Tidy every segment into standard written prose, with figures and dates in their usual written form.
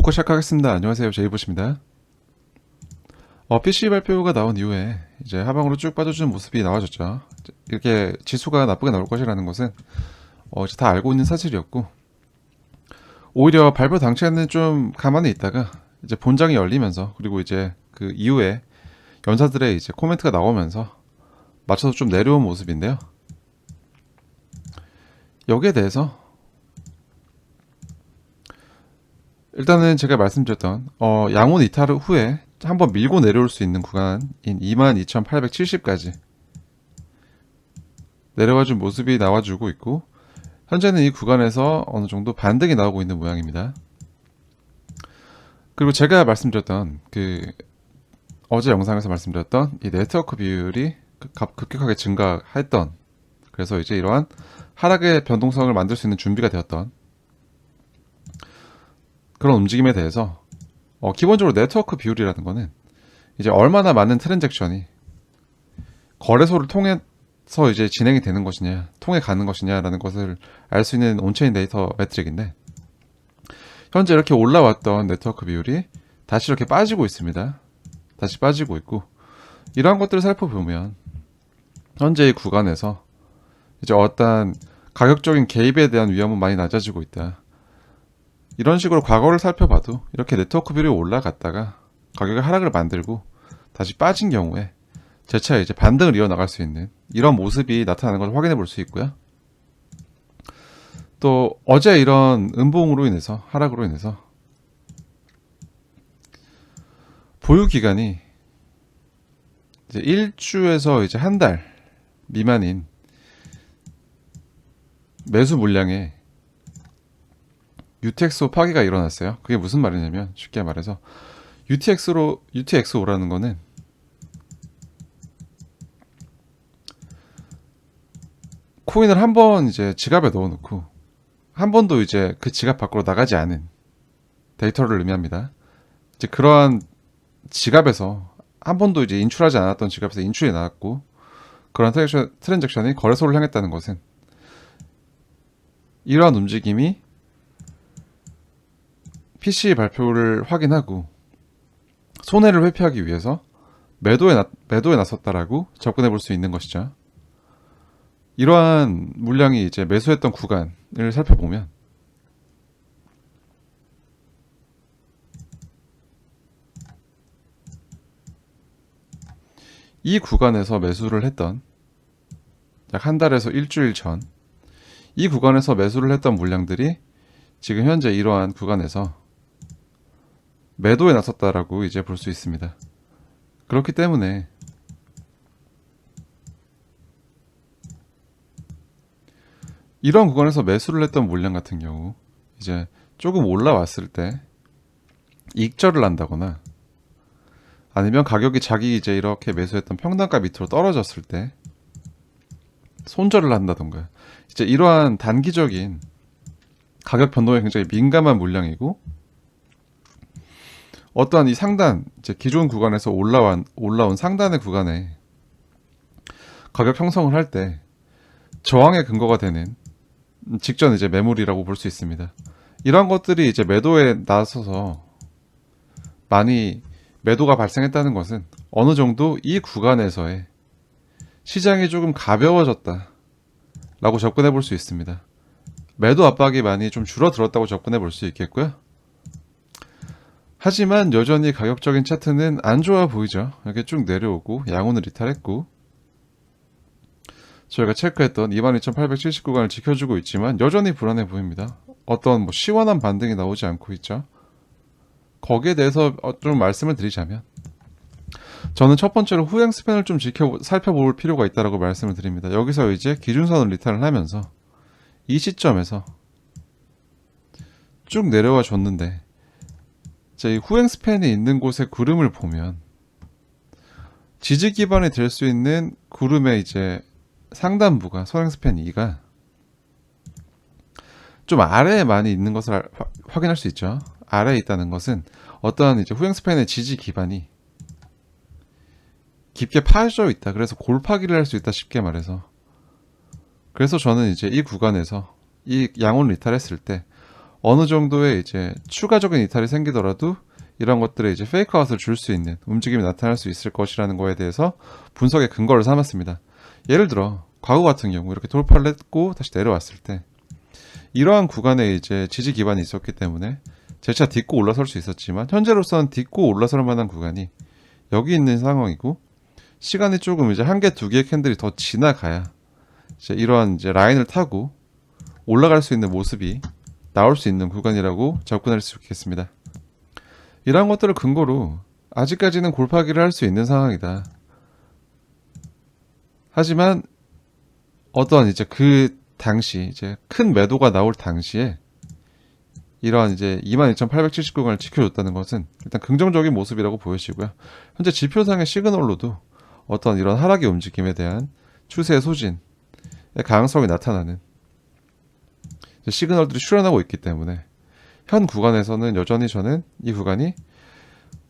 녹화 시작하겠습니다. 안녕하세요. 제이봇입니다. PC 발표가 나온 이후에 이제 하방으로 쭉 빠져주는 모습이 나와졌죠. 이렇게 지수가 나쁘게 나올 것이라는 것은 이제 다 알고 있는 사실이었고, 오히려 발표 당시에는 좀 가만히 있다가 이제 본장이 열리면서, 그리고 이제 그 이후에 연사들의 이제 코멘트가 나오면서 맞춰서 좀 내려온 모습인데요. 여기에 대해서 일단은 제가 말씀드렸던 양온 이탈 후에 한번 밀고 내려올 수 있는 구간인 22,870까지 내려와준 모습이 나와주고 있고, 현재는 이 구간에서 어느 정도 반등이 나오고 있는 모양입니다. 그리고 제가 말씀드렸던 어제 영상에서 말씀드렸던 이 네트워크 비율이 급격하게 증가했던, 그래서 이제 이러한 하락의 변동성을 만들 수 있는 준비가 되었던 그런 움직임에 대해서 기본적으로 네트워크 비율이라는 거는 이제 얼마나 많은 트랜잭션이 거래소를 통해서 이제 진행이 되는 것이냐, 통해 가는 것이냐라는 것을 알 수 있는 온체인 데이터 매트릭인데, 현재 이렇게 올라왔던 네트워크 비율이 다시 이렇게 빠지고 있습니다. 다시 빠지고 있고, 이러한 것들을 살펴보면 현재 이 구간에서 이제 어떤 가격적인 개입에 대한 위험은 많이 낮아지고 있다. 이런 식으로 과거를 살펴봐도 이렇게 네트워크 비율이 올라갔다가 가격의 하락을 만들고 다시 빠진 경우에 재차 이제 반등을 이어나갈 수 있는 이런 모습이 나타나는 걸 확인해 볼 수 있고요. 또 어제 이런 음봉으로 인해서, 하락으로 인해서 보유 기간이 이제 1주에서 이제 한 달 미만인 매수 물량에 UTXO 파기가 일어났어요. 그게 무슨 말이냐면, 쉽게 말해서 UTXO라는 거는 코인을 한 번 이제 지갑에 넣어놓고 한 번도 이제 그 지갑 밖으로 나가지 않은 데이터를 의미합니다. 이제 그러한 지갑에서 한 번도 이제 인출하지 않았던 지갑에서 인출이 나왔고, 그런 트랜잭션이 거래소를 향했다는 것은 이러한 움직임이 PC 발표를 확인하고 손해를 회피하기 위해서 매도에 나섰다라고 접근해 볼 수 있는 것이죠. 이러한 물량이 이제 매수했던 구간을 살펴보면 이 구간에서 매수를 했던, 약 한 달에서 일주일 전 이 구간에서 매수를 했던 물량들이 지금 현재 이러한 구간에서 매도에 나섰다라고 이제 볼 수 있습니다. 그렇기 때문에 이런 구간에서 매수를 했던 물량 같은 경우 이제 조금 올라왔을 때 익절을 한다거나, 아니면 가격이 자기 이제 이렇게 매수했던 평단가 밑으로 떨어졌을 때 손절을 한다던가, 이제 이러한 단기적인 가격 변동에 굉장히 민감한 물량이고, 어떠한 이 상단, 이제 기존 구간에서 올라온 상단의 구간에 가격 형성을 할 때 저항의 근거가 되는 직전 이제 매물이라고 볼 수 있습니다. 이런 것들이 이제 매도에 나서서 많이 매도가 발생했다는 것은 어느 정도 이 구간에서의 시장이 조금 가벼워졌다 라고 접근해 볼 수 있습니다. 매도 압박이 많이 좀 줄어들었다고 접근해 볼 수 있겠고요. 하지만 여전히 가격적인 차트는 안 좋아 보이죠. 이렇게 쭉 내려오고 양온을 이탈했고, 저희가 체크했던 22,870구간을 지켜주고 있지만 여전히 불안해 보입니다. 어떤 시원한 반등이 나오지 않고 있죠. 거기에 대해서 좀 말씀을 드리자면, 저는 첫 번째로 후행 스팬을 좀 살펴볼 필요가 있다고 말씀을 드립니다. 여기서 이제 기준선을 리탈을 하면서 이 시점에서 쭉 내려와 줬는데, 이 후행 스팬이 있는 곳의 구름을 보면 지지 기반이 될 수 있는 구름의 이제 상단부가, 소행 스팬 2가 좀 아래에 많이 있는 것을 확인할 수 있죠. 아래에 있다는 것은 어떠한 이제 후행 스팬의 지지 기반이 깊게 파져 있다. 그래서 골파기를 할 수 있다, 쉽게 말해서. 그래서 저는 이제 이 구간에서 이 양온 리탈했을 때 어느 정도의 이제 추가적인 이탈이 생기더라도 이런 것들에 이제 페이크 아웃을 줄 수 있는 움직임이 나타날 수 있을 것이라는 거에 대해서 분석의 근거를 삼았습니다. 예를 들어 과거 같은 경우 이렇게 돌파를 했고 다시 내려왔을 때 이러한 구간에 이제 지지 기반이 있었기 때문에 재차 딛고 올라설 수 있었지만 현재로서는 딛고 올라설 만한 구간이 여기 있는 상황이고 시간이 조금 이제 한 개, 두 개의 캔들이 더 지나가야 이제 이러한 이제 라인을 타고 올라갈 수 있는 모습이 나올 수 있는 구간이라고 접근할 수 있겠습니다. 이러한 것들을 근거로 아직까지는 골파기를 할 수 있는 상황이다. 하지만 어떤 이제 그 당시 이제 큰 매도가 나올 당시에 이러한 이제 22,879강을 지켜줬다는 것은 일단 긍정적인 모습이라고 보여지고요. 현재 지표상의 시그널로도 어떤 이런 하락의 움직임에 대한 추세의 소진의 가능성이 나타나는 시그널들이 출현하고 있기 때문에 현 구간에서는 여전히 저는 이 구간이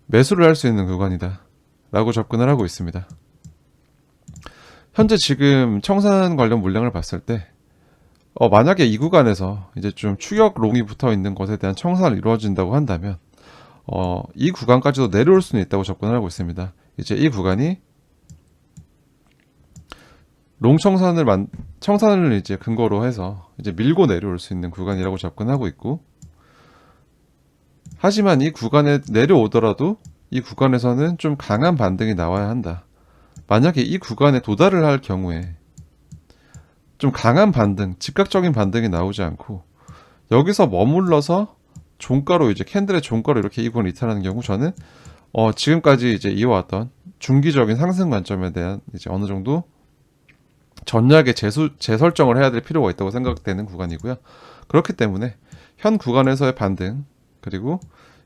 매수를 할 수 있는 구간이다 라고 접근을 하고 있습니다. 현재 지금 청산 관련 물량을 봤을 때 만약에 이 구간에서 이제 좀 추격 롱이 붙어 있는 것에 대한 청산이 이루어진다고 한다면 이 구간까지도 내려올 수는 있다고 접근을 하고 있습니다. 이제 이 구간이 롱 청산을 이제 근거로 해서 이제 밀고 내려올 수 있는 구간이라고 접근하고 있고, 하지만 이 구간에 내려오더라도 이 구간에서는 좀 강한 반등이 나와야 한다. 만약에 이 구간에 도달을 할 경우에 좀 강한 반등, 즉각적인 반등이 나오지 않고 여기서 머물러서 종가로 이제 캔들의 종가로 이렇게 이 구간을 이탈하는 경우, 저는 지금까지 이제 이어왔던 중기적인 상승 관점에 대한 이제 어느 정도 전략의 재설정을 해야 될 필요가 있다고 생각되는 구간이고요. 그렇기 때문에 현 구간에서의 반등, 그리고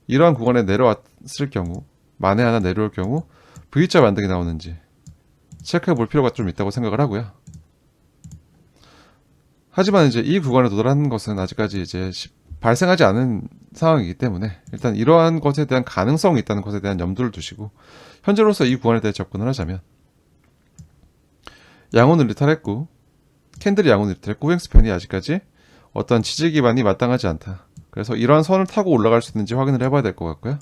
이러한 구간에 내려왔을 경우, 만에 하나 내려올 경우 V자 반등이 나오는지 체크해 볼 필요가 좀 있다고 생각을 하고요. 하지만 이제 이 구간에 도달하는 것은 아직까지 이제 발생하지 않은 상황이기 때문에 일단 이러한 것에 대한 가능성이 있다는 것에 대한 염두를 두시고, 현재로서 이 구간에 대해 접근을 하자면 양호는 이탈했고 캔들이 양호는 이탈했고 후행스팬이 아직까지 어떤 지지 기반이 마땅하지 않다. 그래서 이러한 선을 타고 올라갈 수 있는지 확인을 해봐야 될 것 같고요.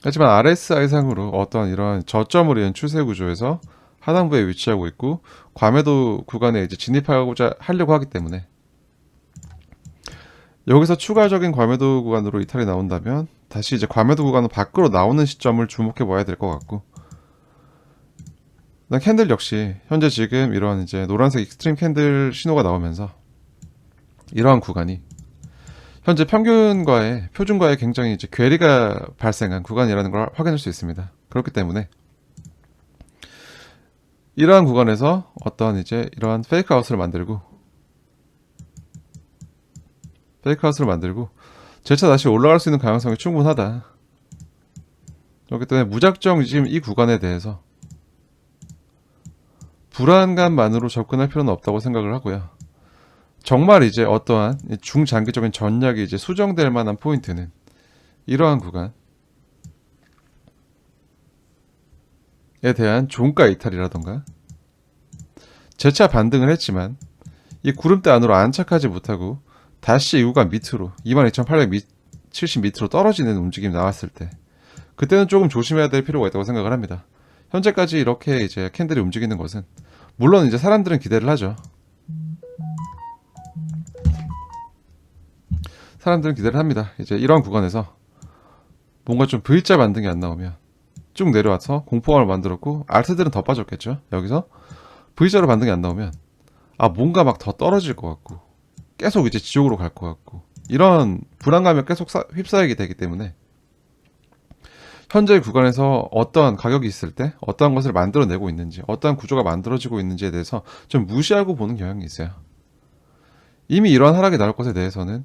하지만 RSI상으로 어떠한 이러한 저점을 이은 추세 구조에서 하단부에 위치하고 있고 과매도 구간에 이제 진입하고자 하려고 하기 때문에 여기서 추가적인 과매도 구간으로 이탈이 나온다면 다시 이제 과매도 구간 밖으로 나오는 시점을 주목해 봐야 될 것 같고, 캔들 역시 현재 지금 이러한 이제 노란색 익스트림 캔들 신호가 나오면서 이러한 구간이 현재 평균과의 표준과의 굉장히 이제 괴리가 발생한 구간이라는 걸 확인할 수 있습니다. 그렇기 때문에 이러한 구간에서 어떤 이제 이러한 페이크 아웃을 만들고 재차 다시 올라갈 수 있는 가능성이 충분하다. 그렇기 때문에 무작정 지금 이 구간에 대해서 불안감만으로 접근할 필요는 없다고 생각을 하고요. 정말 이제 어떠한 중장기적인 전략이 이제 수정될 만한 포인트는 이러한 구간에 대한 종가 이탈이라던가, 재차 반등을 했지만 이 구름대 안으로 안착하지 못하고 다시 이 구간 밑으로 22,870 밑으로 떨어지는 움직임이 나왔을 때, 그때는 조금 조심해야 될 필요가 있다고 생각을 합니다. 현재까지 이렇게 이제 캔들이 움직이는 것은 물론 이제 사람들은 기대를 하죠. 사람들은 기대를 합니다. 이제 이런 구간에서 뭔가 좀 V자 반등이 안 나오면 쭉 내려와서 공포감을 만들었고 알트들은 더 빠졌겠죠. 여기서 V자로 반등이 안 나오면 뭔가 막 더 떨어질 것 같고 계속 이제 지옥으로 갈 것 같고 이런 불안감에 계속 휩싸이게 되기 때문에 현재 구간에서 어떠한 가격이 있을 때 어떠한 것을 만들어내고 있는지, 어떠한 구조가 만들어지고 있는지에 대해서 좀 무시하고 보는 경향이 있어요. 이미 이러한 하락이 나올 것에 대해서는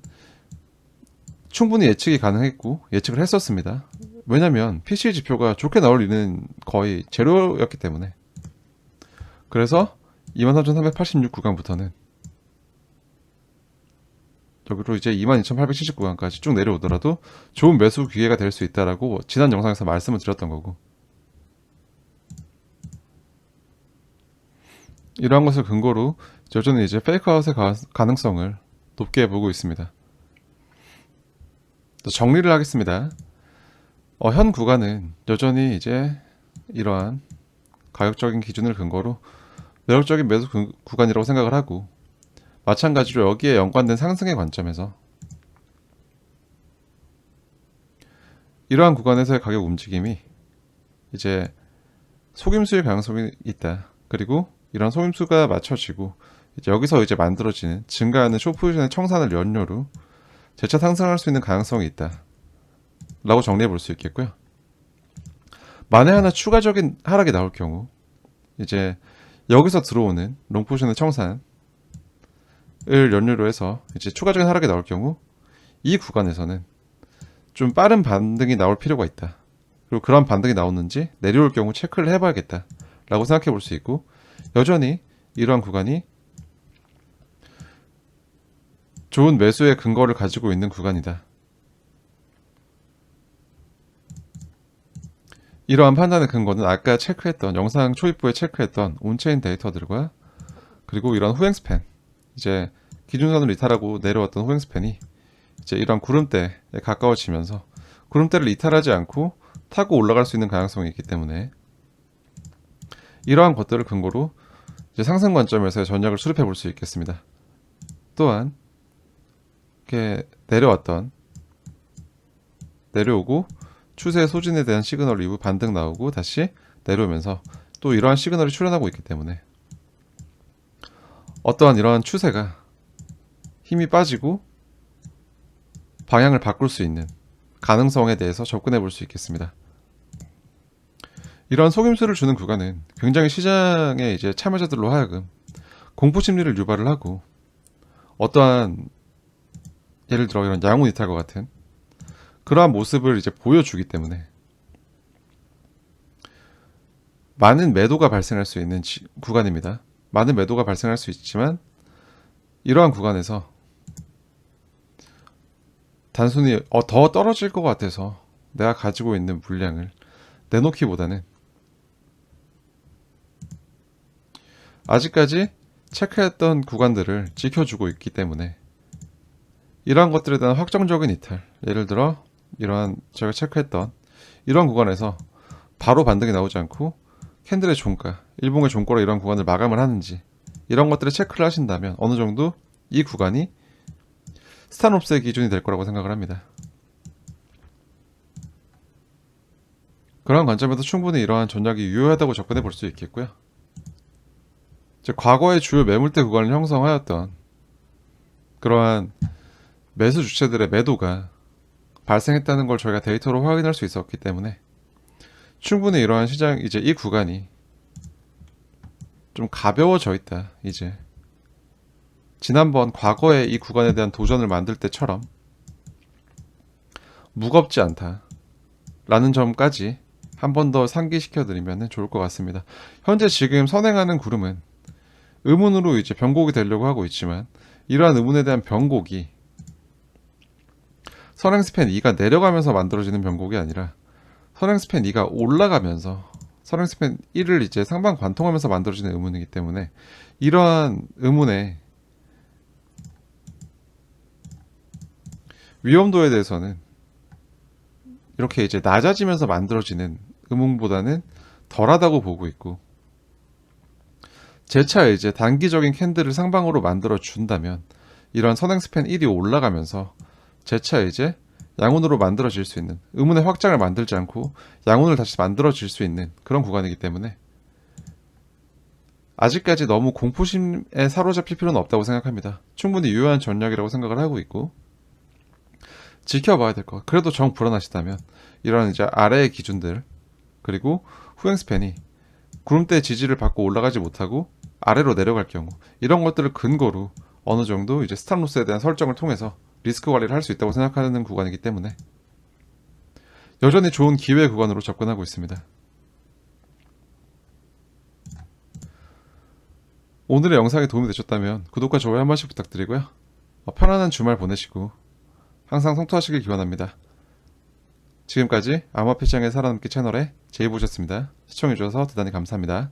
충분히 예측이 가능했고 예측을 했었습니다. 왜냐면 PCE 지표가 좋게 나올 리는 거의 제로였기 때문에. 그래서 23,386 구간부터는 여기로 이제 22,870 구간까지 쭉 내려오더라도 좋은 매수 기회가 될 수 있다라고 지난 영상에서 말씀을 드렸던 거고, 이러한 것을 근거로 여전히 이제 페이크아웃의 가능성을 높게 보고 있습니다. 또 정리를 하겠습니다. 현 구간은 여전히 이제 이러한 가격적인 기준을 근거로 매력적인 매수 구간이라고 생각을 하고, 마찬가지로 여기에 연관된 상승의 관점에서 이러한 구간에서의 가격 움직임이 이제 속임수일 가능성이 있다. 그리고 이런 속임수가 맞춰지고 이제 여기서 이제 만들어지는 증가하는 숏포지션의 청산을 연료로 재차 상승할 수 있는 가능성이 있다 라고 정리해 볼 수 있겠고요. 만에 하나 추가적인 하락이 나올 경우 이제 여기서 들어오는 롱포지션의 청산을 연료로 해서 이제 추가적인 하락이 나올 경우 이 구간에서는 좀 빠른 반등이 나올 필요가 있다. 그리고 그런 반등이 나오는지 내려올 경우 체크를 해봐야겠다 라고 생각해 볼 수 있고, 여전히 이러한 구간이 좋은 매수의 근거를 가지고 있는 구간이다. 이러한 판단의 근거는 아까 체크했던, 영상 초입부에 체크했던 온체인 데이터들과 그리고 이런 후행 스팬, 이제 기준선을 이탈하고 내려왔던 후행 스팬이 이제 이런 구름대에 가까워지면서 구름대를 이탈하지 않고 타고 올라갈 수 있는 가능성이 있기 때문에 이러한 것들을 근거로 이제 상승 관점에서의 전략을 수립해 볼 수 있겠습니다. 또한 이렇게 내려오고 추세 소진에 대한 시그널 이후 반등 나오고 다시 내려오면서 또 이러한 시그널이 출현하고 있기 때문에 어떠한 이러한 추세가 힘이 빠지고 방향을 바꿀 수 있는 가능성에 대해서 접근해 볼 수 있겠습니다. 이러한 속임수를 주는 구간은 굉장히 시장의 이제 참여자들로 하여금 공포 심리를 유발을 하고, 어떠한 예를 들어 이런 양훈 이탈과 같은 그러한 모습을 이제 보여주기 때문에 많은 매도가 발생할 수 있는 구간입니다. 많은 매도가 발생할 수 있지만 이러한 구간에서 단순히 더 떨어질 것 같아서 내가 가지고 있는 물량을 내놓기보다는 아직까지 체크했던 구간들을 지켜주고 있기 때문에 이러한 것들에 대한 확정적인 이탈, 예를 들어 이러한 제가 체크했던 이러한 구간에서 바로 반등이 나오지 않고 캔들의 종가, 일봉의 종가로 이러한 구간을 마감을 하는지 이런 것들을 체크를 하신다면 어느 정도 이 구간이 스탄옵스의 기준이 될 거라고 생각을 합니다. 그러한 관점에서 충분히 이러한 전략이 유효하다고 접근해 볼 수 있겠고요. 과거의 주요 매물대 구간을 형성하였던 그러한 매수 주체들의 매도가 발생했다는 걸 저희가 데이터로 확인할 수 있었기 때문에 충분히 이러한 시장, 이제 이 구간이 좀 가벼워져 있다. 이제 지난번 과거의 이 구간에 대한 도전을 만들 때처럼 무겁지 않다 라는 점까지 한 번 더 상기시켜 드리면 좋을 것 같습니다. 현재 지금 선행하는 구름은 의문으로 이제 변곡이 되려고 하고 있지만, 이러한 의문에 대한 변곡이 선행 스팬 2가 내려가면서 만들어지는 변곡이 아니라 선행 스팬 2가 올라가면서 선행 스팬 1을 이제 상방 관통하면서 만들어지는 의문이기 때문에 이러한 의문의 위험도에 대해서는 이렇게 이제 낮아지면서 만들어지는 의문보다는 덜하다고 보고 있고, 재차 이제 단기적인 캔들을 상방으로 만들어 준다면 이런 선행 스팬 1이 올라가면서 재차 이제 양운으로 만들어질 수 있는, 의문의 확장을 만들지 않고 양운을 다시 만들어질 수 있는 그런 구간이기 때문에 아직까지 너무 공포심에 사로잡힐 필요는 없다고 생각합니다. 충분히 유효한 전략이라고 생각을 하고 있고 지켜봐야 될 것. 그래도 정 불안하시다면 이런 이제 아래의 기준들, 그리고 후행 스팬이 구름대 지지를 받고 올라가지 못하고 아래로 내려갈 경우, 이런 것들을 근거로 어느 정도 이제 스탑로스에 대한 설정을 통해서 리스크 관리를 할 수 있다고 생각하는 구간이기 때문에 여전히 좋은 기회 구간으로 접근하고 있습니다. 오늘의 영상이 도움이 되셨다면 구독과 좋아요 한 번씩 부탁드리고요. 편안한 주말 보내시고 항상 성투하시길 기원합니다. 지금까지 암호화폐 시장에 살아남기 채널의 제이보셨습니다. 시청해주셔서 대단히 감사합니다.